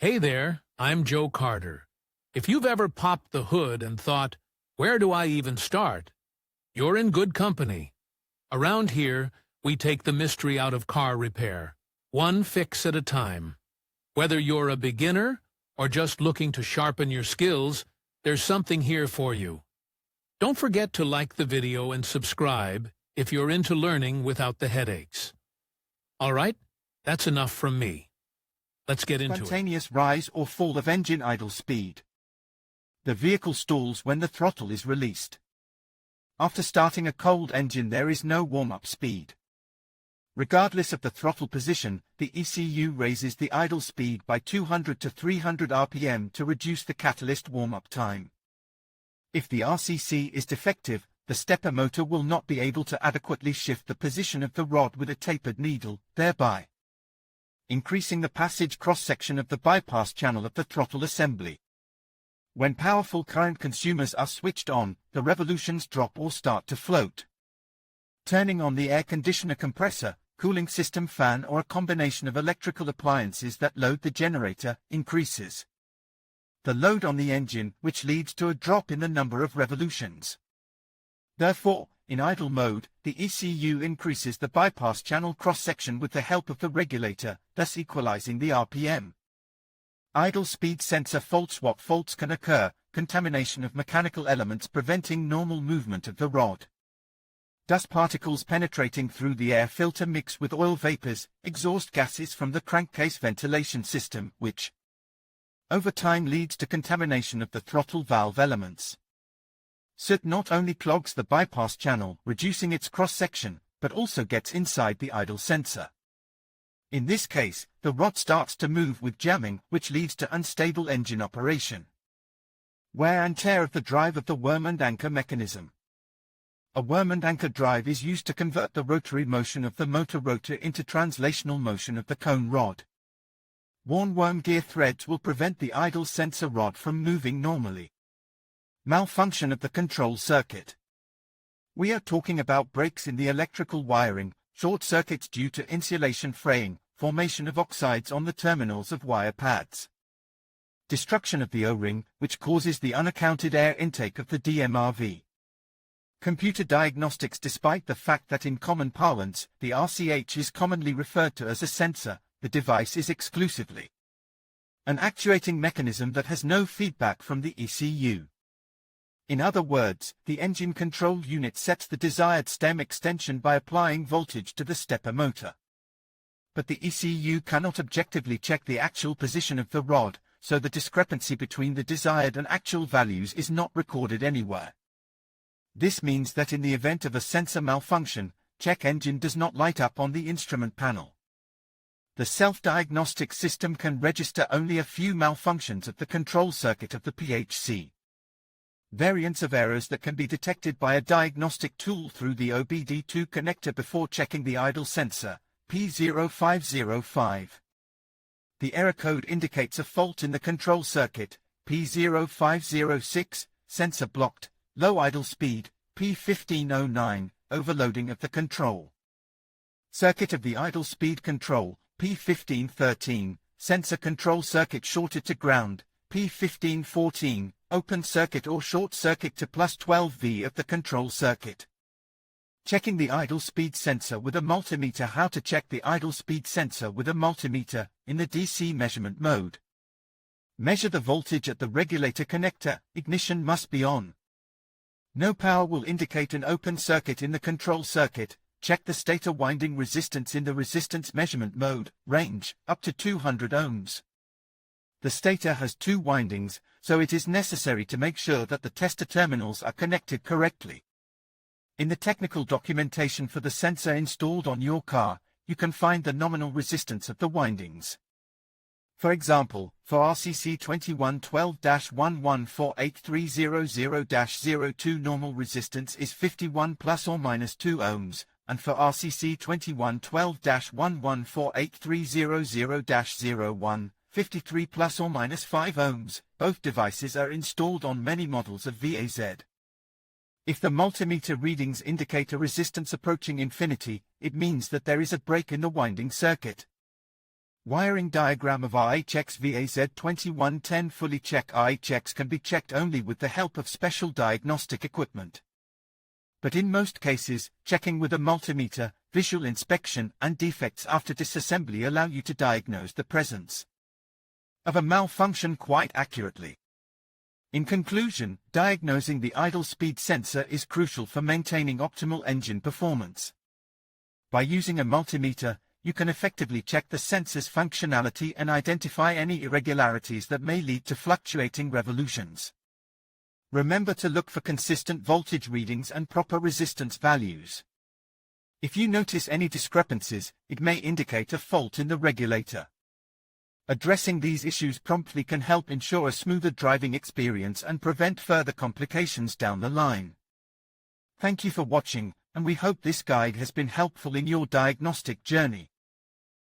Hey there, I'm Joe Carter. If you've ever popped the hood and thought, where do I even start? You're in good company. Around here, we take the mystery out of car repair, one fix at a time. Whether you're a beginner or just looking to sharpen your skills, there's something here for you. Don't forget to like the video and subscribe if you're into learning without the headaches. All right, that's enough from me. Let's get into it. Spontaneous rise or fall of engine idle speed. The vehicle stalls when the throttle is released. After starting a cold engine, there is no warm-up speed. Regardless of the throttle position, the ECU raises the idle speed by 200 to 300 RPM to reduce the catalyst warm-up time. If the RCC is defective, the stepper motor will not be able to adequately shift the position of the rod with a tapered needle, thereby increasing the passage cross-section of the bypass channel of the throttle assembly. When powerful current consumers are switched on, the revolutions drop or start to float. Turning on the air conditioner, compressor, cooling system, fan, or a combination of electrical appliances that load the generator increases the load on the engine, which leads to a drop in the number of revolutions. Therefore, in idle mode, the ECU increases the bypass channel cross-section with the help of the regulator, thus equalizing the RPM. Idle speed sensor faults. What faults can occur? Contamination of mechanical elements preventing normal movement of the rod. Dust particles penetrating through the air filter mix with oil vapors, exhaust gases from the crankcase ventilation system, which over time leads to contamination of the throttle valve elements. Soot not only clogs the bypass channel, reducing its cross-section, but also gets inside the idle sensor. In this case, the rod starts to move with jamming, which leads to unstable engine operation. Wear and tear of the drive of the worm and anchor mechanism. A worm and anchor drive is used to convert the rotary motion of the motor rotor into translational motion of the cone rod. Worn worm gear threads will prevent the idle sensor rod from moving normally. Malfunction of the control circuit. We are talking about breaks in the electrical wiring, short circuits due to insulation fraying, formation of oxides on the terminals of wire pads. Destruction of the O-ring, which causes the unaccounted air intake of the DMRV. Computer diagnostics. Despite the fact that in common parlance, the RCH is commonly referred to as a sensor, the device is exclusively an actuating mechanism that has no feedback from the ECU. In other words, the engine control unit sets the desired stem extension by applying voltage to the stepper motor. But the ECU cannot objectively check the actual position of the rod, so the discrepancy between the desired and actual values is not recorded anywhere. This means that in the event of a sensor malfunction, check engine does not light up on the instrument panel. The self-diagnostic system can register only a few malfunctions of the control circuit of the PHC. Variants of errors that can be detected by a diagnostic tool through the OBD2 connector before checking the idle sensor, P0505. The error code indicates a fault in the control circuit, P0506, sensor blocked, low idle speed, P1509, overloading of the control circuit of the idle speed control, P1513, sensor control circuit shorted to ground, P1514, open circuit or short circuit to plus 12V of the control circuit. Checking the idle speed sensor with a multimeter. How to check the idle speed sensor with a multimeter, in the DC measurement mode. Measure the voltage at the regulator connector, ignition must be on. No power will indicate an open circuit in the control circuit. Check the stator winding resistance in the resistance measurement mode, range, up to 200 ohms. The stator has two windings, so it is necessary to make sure that the tester terminals are connected correctly. In the technical documentation for the sensor installed on your car, you can find the nominal resistance of the windings. For example, for RCC 2112-11483000-02 normal resistance is 51 plus or minus 2 ohms, and for RCC 2112-11483000-01, 53 plus or minus 5 ohms. Both devices are installed on many models of VAZ. If the multimeter readings indicate a resistance approaching infinity, it means that there is a break in the winding circuit. Wiring diagram of IHX VAZ2110 fully check. IHX can be checked only with the help of special diagnostic equipment. But in most cases, checking with a multimeter, visual inspection and defects after disassembly allow you to diagnose the presence of a malfunction quite accurately. In conclusion, diagnosing the idle speed sensor is crucial for maintaining optimal engine performance. By using a multimeter, you can effectively check the sensor's functionality and identify any irregularities that may lead to fluctuating revolutions. Remember to look for consistent voltage readings and proper resistance values. If you notice any discrepancies, it may indicate a fault in the regulator. Addressing these issues promptly can help ensure a smoother driving experience and prevent further complications down the line. Thank you for watching, and we hope this guide has been helpful in your diagnostic journey.